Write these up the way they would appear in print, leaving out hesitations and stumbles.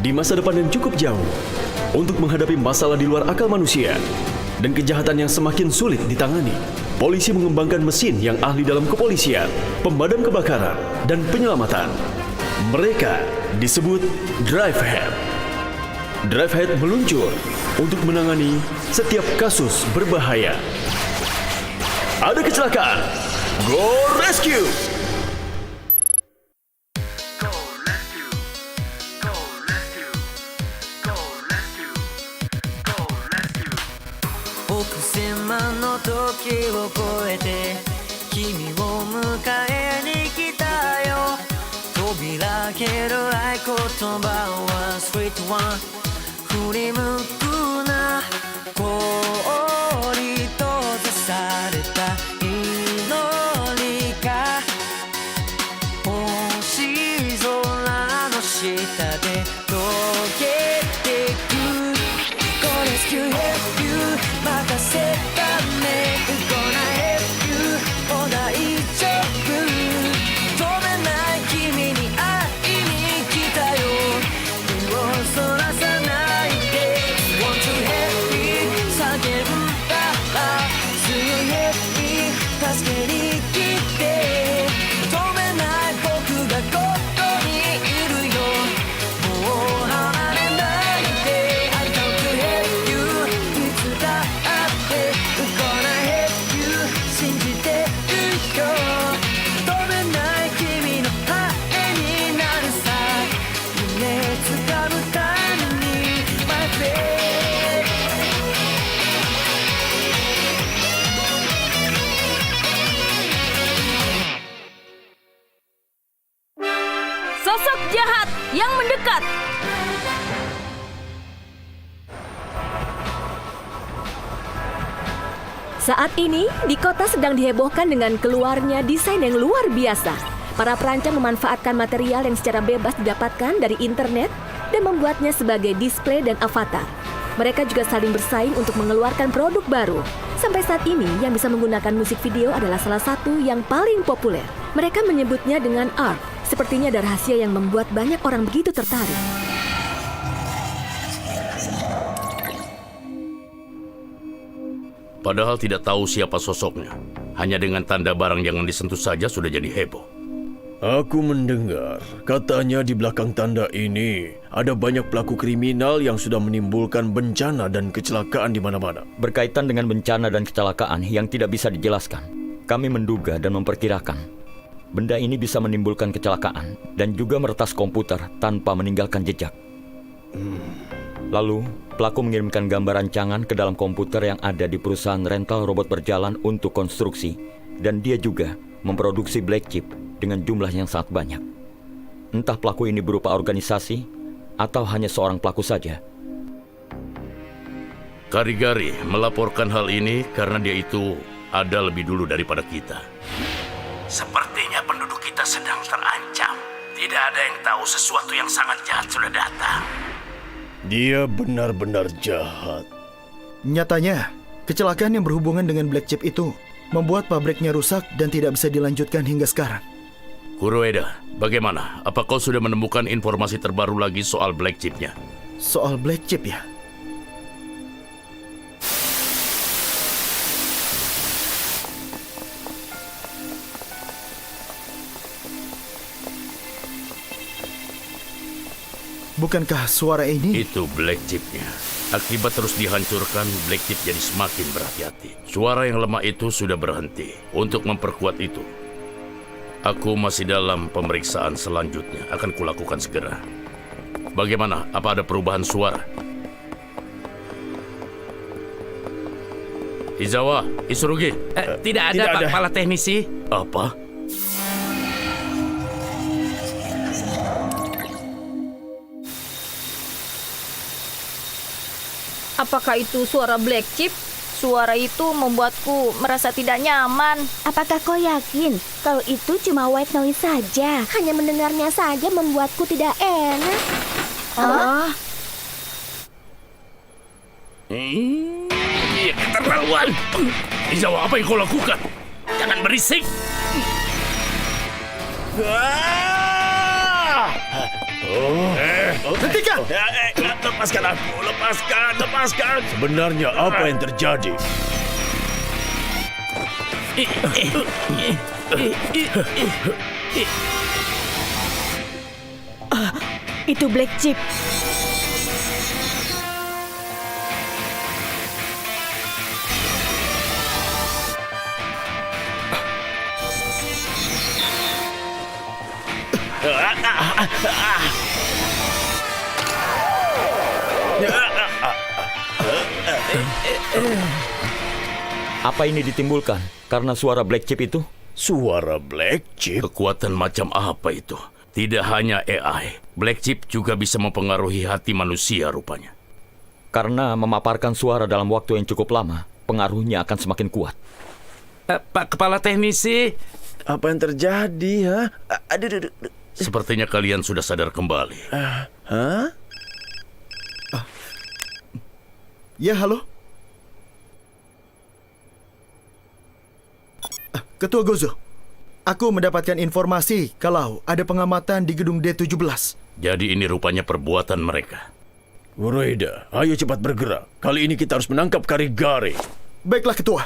Di masa depan yang cukup jauh, untuk menghadapi masalah di luar akal manusia dan kejahatan yang semakin sulit ditangani, polisi mengembangkan mesin yang ahli dalam kepolisian, pemadam kebakaran, dan penyelamatan. Mereka disebut Drivehead. Drivehead meluncur untuk menangani setiap kasus berbahaya. Ada kecelakaan, go rescue! Sosok jahat yang mendekat. Saat ini, di kota sedang dihebohkan dengan keluarnya desain yang luar biasa. Para perancang memanfaatkan material yang secara bebas didapatkan dari internet dan membuatnya sebagai display dan avatar. Mereka juga saling bersaing untuk mengeluarkan produk baru. Sampai saat ini, yang bisa menggunakan musik video adalah salah satu yang paling populer. Mereka menyebutnya dengan ARK. Sepertinya ada rahasia yang membuat banyak orang begitu tertarik. Padahal tidak tahu siapa sosoknya. Hanya dengan tanda barang yang disentuh saja sudah jadi heboh. Aku mendengar, katanya di belakang tanda ini ada banyak pelaku kriminal yang sudah menimbulkan bencana dan kecelakaan di mana-mana. Berkaitan dengan bencana dan kecelakaan yang tidak bisa dijelaskan, kami menduga dan memperkirakan benda ini bisa menimbulkan kecelakaan dan juga meretas komputer tanpa meninggalkan jejak. Lalu, pelaku mengirimkan gambar rancangan ke dalam komputer yang ada di perusahaan rental robot berjalan untuk konstruksi, dan dia juga memproduksi black chip dengan jumlah yang sangat banyak. Entah pelaku ini berupa organisasi atau hanya seorang pelaku saja. Kari-Gari melaporkan hal ini karena dia itu ada lebih dulu daripada kita. Sepertinya penduduk kita sedang terancam. Tidak ada yang tahu sesuatu yang sangat jahat sudah datang. Dia benar-benar jahat. Nyatanya, kecelakaan yang berhubungan dengan black chip itu membuat pabriknya rusak dan tidak bisa dilanjutkan hingga sekarang. Kuroeda, bagaimana? Apa kau sudah menemukan informasi terbaru lagi soal black chipnya? Soal black chip ya? Bukankah suara ini? Itu black chipnya. Akibat terus dihancurkan, black chip jadi semakin berhati-hati. Suara yang lemah itu sudah berhenti. Untuk memperkuat itu, aku masih dalam pemeriksaan selanjutnya. Akan kulakukan segera. Bagaimana? Apa ada perubahan suara? Izawa, Isurugi. Tidak ada, Pak Kepala Teknisi. Apa? Apakah itu suara black chip? Suara itu membuatku merasa tidak nyaman. Apakah kau yakin kalau itu cuma white noise saja? Hanya mendengarnya saja membuatku tidak enak. Iya, keterlaluan. Izawa, apa yang kau lakukan? Jangan berisik. Hentikan! Lepaskan aku, lepaskan. Sebenarnya apa yang terjadi? Itu Black Chip. Apa ini ditimbulkan karena suara Black Chip itu? Suara Black Chip? Kekuatan macam apa itu? Tidak hanya AI, Black Chip juga bisa mempengaruhi hati manusia rupanya. Karena memaparkan suara dalam waktu yang cukup lama, pengaruhnya akan semakin kuat. Pak Kepala Teknisi, Apa yang terjadi, ha? Aduh. Sepertinya kalian sudah sadar kembali. Hah? Ya, halo? Ketua Gozo, aku mendapatkan informasi kalau ada pengamatan di gedung D17. Jadi ini rupanya perbuatan mereka. Uroida, ayo cepat bergerak. Kali ini kita harus menangkap Karigare. Baiklah, Ketua.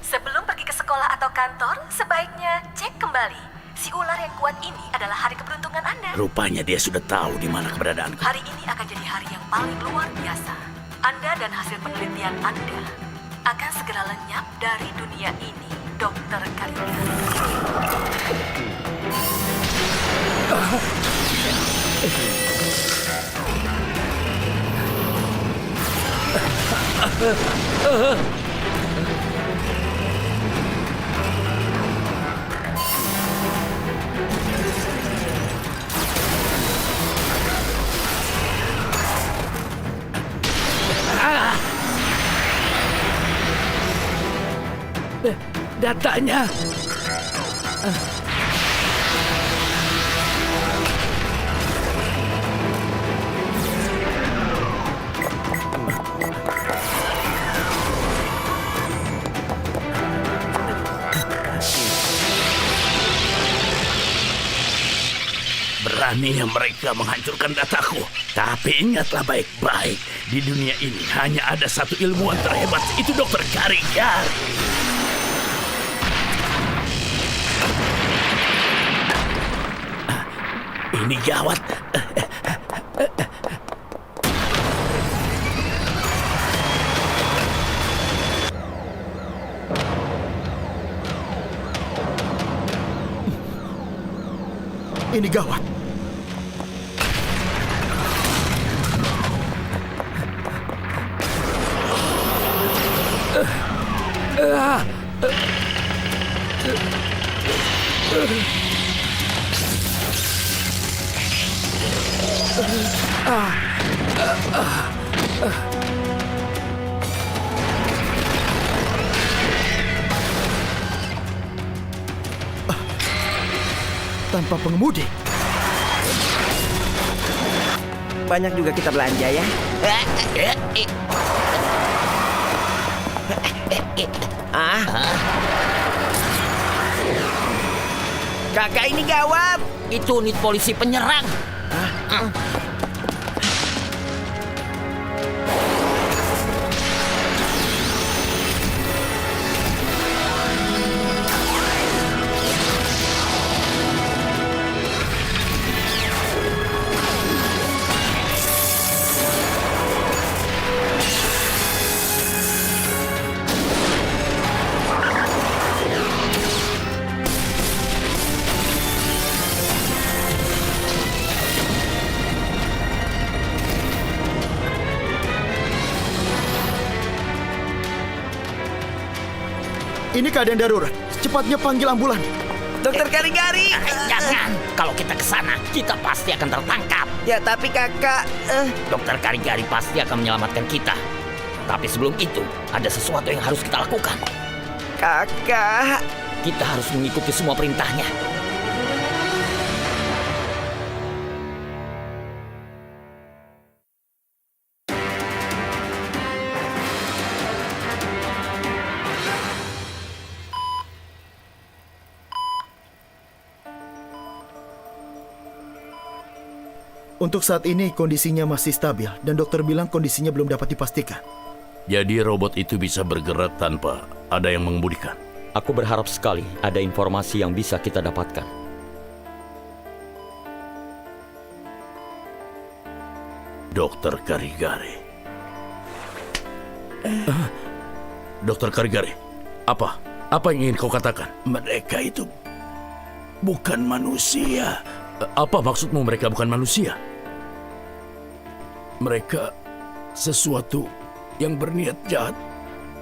Sebelum pergi ke sekolah atau kantor, sebaiknya cek kembali. Si ular yang kuat ini adalah hari keberuntungan Anda. Rupanya dia sudah tahu di mana keberadaanku. Hari ini akan jadi hari yang paling luar biasa. Anda dan hasil penelitian Anda akan segera lenyap dari dunia ini, Dr. Karigare. datanya. Beraninya mereka menghancurkan dataku. Tapi ingatlah baik-baik, di dunia ini hanya ada satu ilmuwan terhebat, itu Dr. Karigare. Ini gawat. Ini gawat. Tanpa pengemudi. Banyak juga kita belanja ya. Kakak, ini gawat. Itu unit polisi penyerang. Ini keadaan darurat. Cepatnya panggil ambulan. Dokter Karigari. Jangan, kalau kita ke sana, kita pasti akan tertangkap. Ya, tapi kakak... Dokter Karigari pasti akan menyelamatkan kita. Tapi sebelum itu, ada sesuatu yang harus kita lakukan. Kakak... Kita harus mengikuti semua perintahnya. Untuk saat ini kondisinya masih stabil dan dokter bilang kondisinya belum dapat dipastikan. Jadi robot itu bisa bergerak tanpa ada yang mengemudikan. Aku berharap sekali ada informasi yang bisa kita dapatkan. Dokter Karigari. Dokter Karigari, apa? Apa yang ingin kau katakan? Mereka itu bukan manusia. Apa maksudmu mereka bukan manusia? Mereka sesuatu yang berniat jahat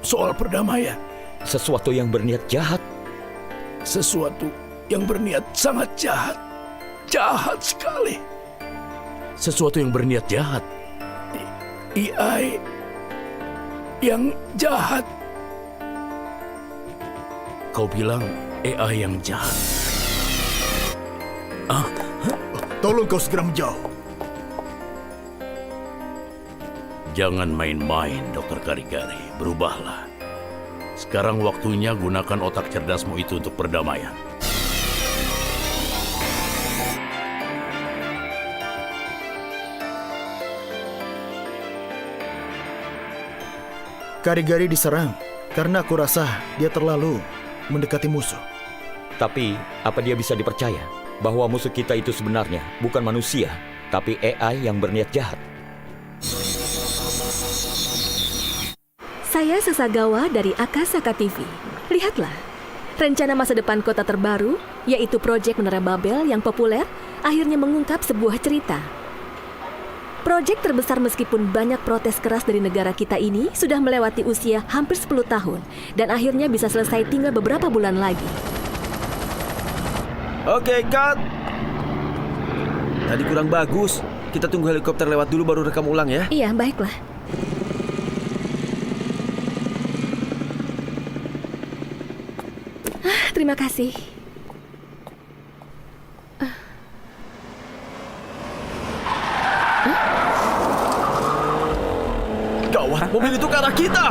soal perdamaian. Sesuatu yang berniat jahat. Sesuatu yang berniat sangat jahat. Jahat sekali. Sesuatu yang berniat jahat. AI yang jahat. Kau bilang AI yang jahat. Tolong kau segera menjauh. Jangan main-main, Dokter Karigari. Berubahlah. Sekarang waktunya gunakan otak cerdasmu itu untuk perdamaian. Karigari diserang karena aku rasa dia terlalu mendekati musuh. Tapi, apa dia bisa dipercaya bahwa musuh kita itu sebenarnya bukan manusia, tapi AI yang berniat jahat? Saya Sasagawa dari Akasaka TV. Lihatlah, rencana masa depan kota terbaru, yaitu proyek Menara Babel yang populer, akhirnya mengungkap sebuah cerita. Proyek terbesar meskipun banyak protes keras dari negara kita ini sudah melewati usia hampir 10 tahun dan akhirnya bisa selesai tinggal beberapa bulan lagi. Oke, cut. Tadi kurang bagus. Kita tunggu helikopter lewat dulu baru rekam ulang ya. Iya, baiklah. Terima kasih. Gawat, mobil itu ke arah kita.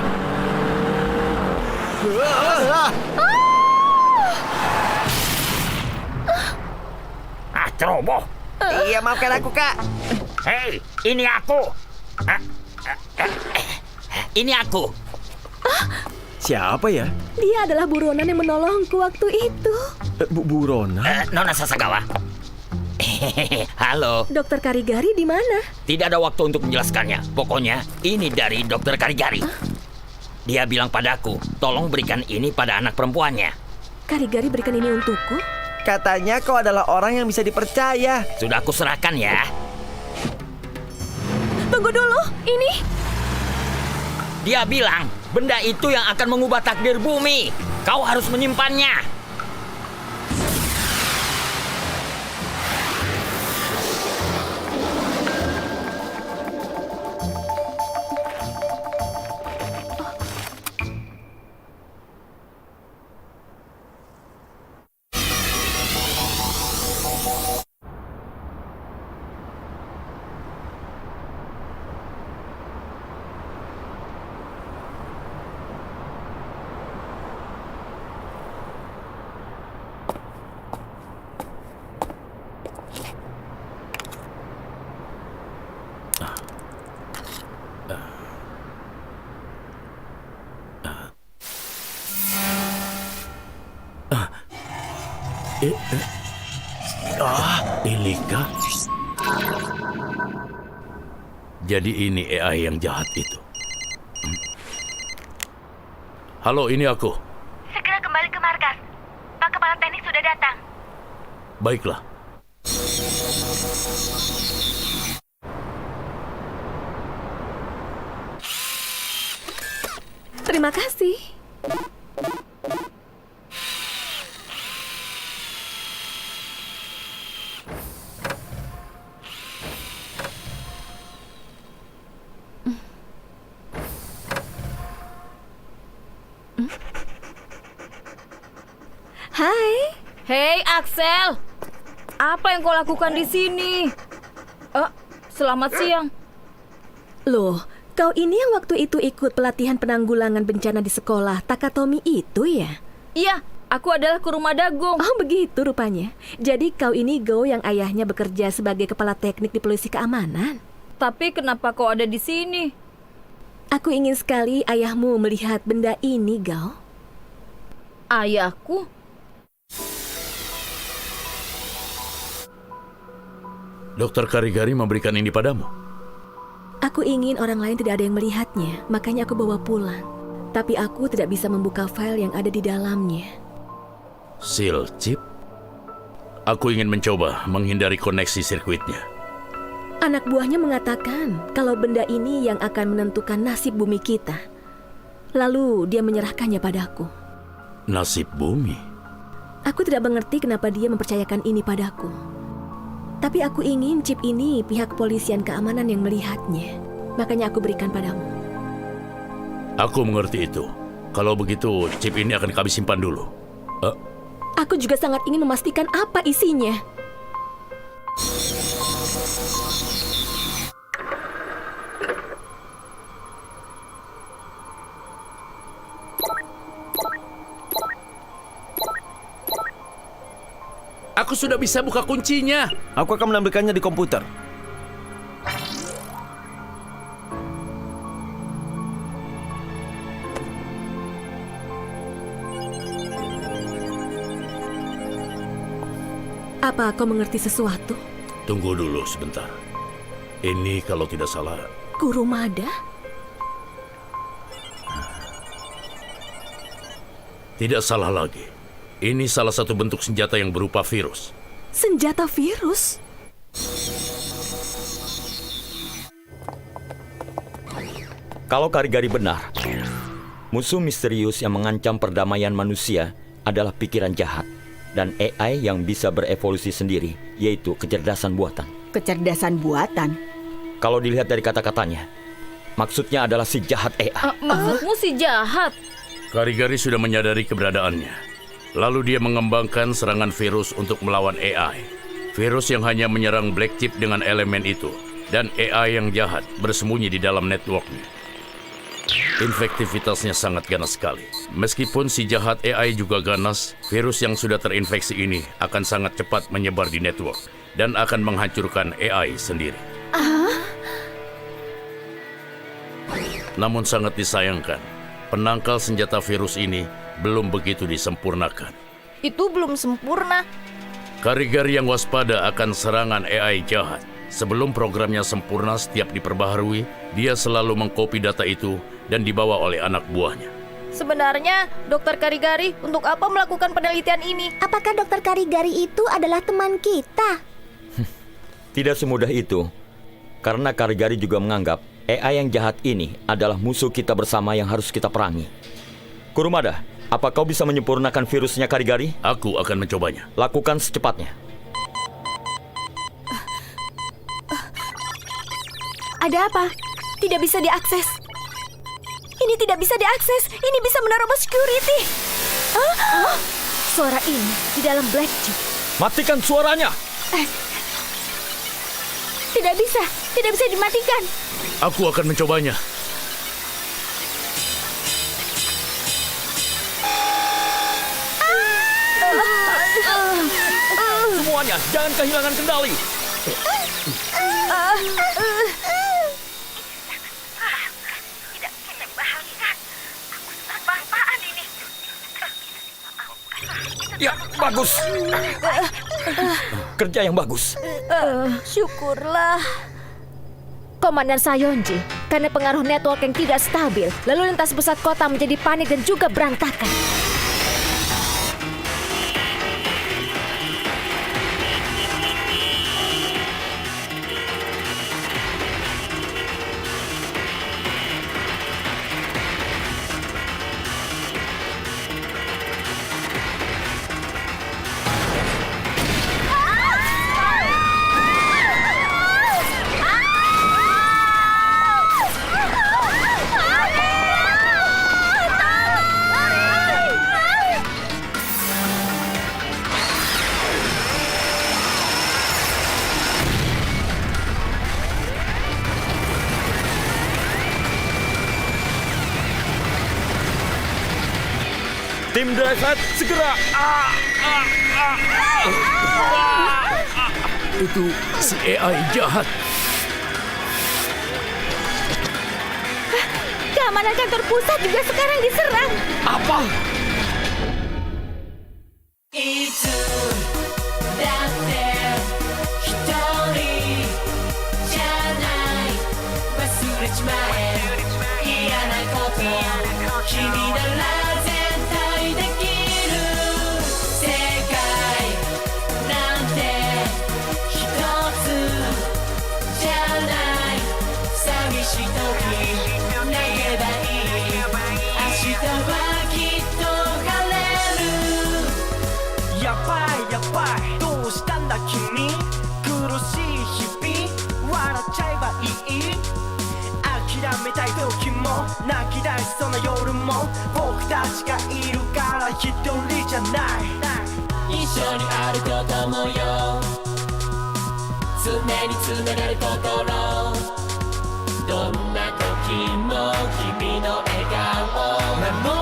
Ceroboh. Iya, maafkan aku, Kak. Hei, ini aku. Ini aku. Siapa ya? Dia adalah buronan yang menolongku waktu itu. Burona? Nona Sasagawa. Halo. Dokter Karigari di mana? Tidak ada waktu untuk menjelaskannya. Pokoknya ini dari Dokter Karigari. Dia bilang padaku, tolong berikan ini pada anak perempuannya. Karigari berikan ini untukku? Katanya kau adalah orang yang bisa dipercaya. Sudah aku serahkan ya. Tunggu dulu, ini. Dia bilang, benda itu yang akan mengubah takdir bumi. Kau harus menyimpannya. Ilika. Jadi ini AI yang jahat itu. Halo, ini aku. Segera kembali ke markas. Pak Kepala Teknik sudah datang. Baiklah. Terima kasih. Hai. Hei Axel, apa yang kau lakukan di sini? Selamat siang. Loh, kau ini yang waktu itu ikut pelatihan penanggulangan bencana di sekolah Takatomi itu ya? Iya, aku adalah Kuruma Dagung. Oh begitu rupanya. Jadi kau ini Go yang ayahnya bekerja sebagai kepala teknik di polisi keamanan. Tapi kenapa kau ada di sini? Aku ingin sekali ayahmu melihat benda ini, Go. Ayahku? Dokter Karigari memberikan ini padamu. Aku ingin orang lain tidak ada yang melihatnya, makanya aku bawa pulang. Tapi aku tidak bisa membuka file yang ada di dalamnya. Seal chip? Aku ingin mencoba menghindari koneksi sirkuitnya. Anak buahnya mengatakan kalau benda ini yang akan menentukan nasib bumi kita. Lalu dia menyerahkannya padaku. Nasib bumi? Aku tidak mengerti kenapa dia mempercayakan ini padaku. Tapi aku ingin chip ini pihak kepolisian keamanan yang melihatnya. Makanya aku berikan padamu. Aku mengerti itu. Kalau begitu, chip ini akan kami simpan dulu. Aku juga sangat ingin memastikan apa isinya. Aku sudah bisa buka kuncinya. Aku akan menampilkannya di komputer. Apa kau mengerti sesuatu? Tunggu dulu sebentar. Ini kalau tidak salah... Kurumada? Tidak salah lagi. Ini salah satu bentuk senjata yang berupa virus. Senjata virus? Kalau Karigari benar, musuh misterius yang mengancam perdamaian manusia adalah pikiran jahat dan AI yang bisa berevolusi sendiri, yaitu kecerdasan buatan. Kecerdasan buatan? Kalau dilihat dari kata-katanya, maksudnya adalah si jahat AI. Maksudmu si jahat? Karigari sudah menyadari keberadaannya. Lalu dia mengembangkan serangan virus untuk melawan AI. Virus yang hanya menyerang Black Chip dengan elemen itu. Dan AI yang jahat bersembunyi di dalam networknya. Infektivitasnya sangat ganas sekali. Meskipun si jahat AI juga ganas, virus yang sudah terinfeksi ini akan sangat cepat menyebar di network. Dan akan menghancurkan AI sendiri. Namun sangat disayangkan, penangkal senjata virus ini belum begitu disempurnakan. Itu belum sempurna. Karigari yang waspada akan serangan AI jahat. Sebelum programnya sempurna setiap diperbaharui, dia selalu mengkopi data itu dan dibawa oleh anak buahnya. Sebenarnya, Dokter Karigari untuk apa melakukan penelitian ini? Apakah Dokter Karigari itu adalah teman kita? Tidak semudah itu. Karena Karigari juga menganggap AI yang jahat ini adalah musuh kita bersama yang harus kita perangi. Kurumada, apa kau bisa menyempurnakan virusnya Karigari? Aku akan mencobanya. Lakukan secepatnya. Ada apa? Tidak bisa diakses. Ini tidak bisa diakses. Ini bisa menerobos security. Suara ini di dalam Black Chip. Matikan suaranya! Tidak bisa dimatikan. Aku akan mencobanya. Semuanya, jangan kehilangan kendali. Ya, bagus. Kerja yang bagus. Syukurlah. Komandan Sayonji, karena pengaruh network yang tidak stabil, lalu lintas pusat kota menjadi panik dan juga berantakan. Tim Drive segera. Itu si AI jahat. Keamanan kantor pusat juga sekarang diserang. Apa? Itu date hitori janai wasurechimae iyanai koto kimi nara zentai dekiru sekai nante hitotsu janai sagishii toki negeba ii ashita wa kitto hareru やばいやばいどうしたんだ君苦しい日々笑っちゃえばいい諦めたい時も泣き出しそうな夜も僕たちがいるから一人じゃない一緒にあることもよ常につながる心どんな時も君の笑顔守